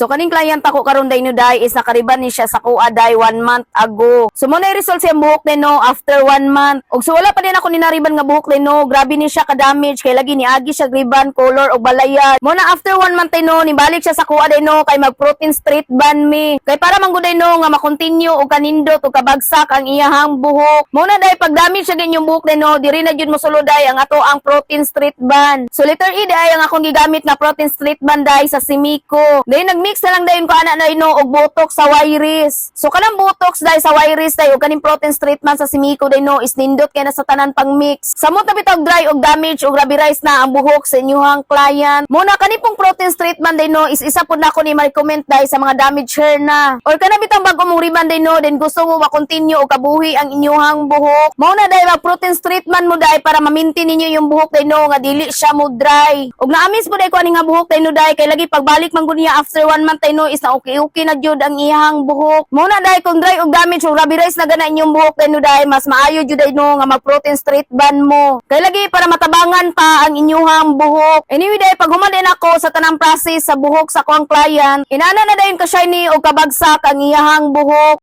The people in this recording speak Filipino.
So kaning client ako karon day no day is nakariban ni siya sa kuha day 1 month ago. So mo na result siya buhok ni no after 1 month. Og so wala pa din ako ninariban nga buhok ni no. Grabe ni siya ka damage kay lagi ni agi siya ribbon color og balayan. Mo na after 1 month day no nibalik siya sa kuha day no kay mag protein straight ban mi. Kay para man gud day no nga ma-continue og kanindot og kabagsak ang iyahang buhok. Mo na day pag damage siya din yung buhok ni no diri na jud mosulod day ang ato ang protein straight ban. So letter E day ang akong gigamit na protein straight ban day sa Simiko. Day nagmix na lang dayon ko ana na ino og botox sa Wiris. So kanang botox day sa Wiris day og kaning protein straight ban sa Simiko day no is nindot kay na sa tanan pang mix. Samot na bitaw dry og damage og rubberized na ang buhok sa inyong client. Muna kani pong protein straight ban day no is isa pud nako ni ma-recommend day sa mga damage hair na. Or kana bitang bag mong ribbon day no then gusto mo ma-continue og kabuhi ang inyong buhok. Mao na day mag protein straight man mo day para ma-maintain ninyo yung buhok day no nga dili siya mo dry. Og naamis mo day ko ani nga buhok day no day kay lagi pagbalik man gud niya after 1 month day no is na okay na jud ang iyang buhok. Mo na day kung dry og damage og rubberized na gana inyong buhok day no day mas maayo jud day no nga mag protein straight ban mo. Kay lagi para matabangan pa ang inyong buhok. Anyway day pag human din ako sa tanang process sa buhok sa akong client, inana na dayon ka shiny og kabagsak ang iyang buhok.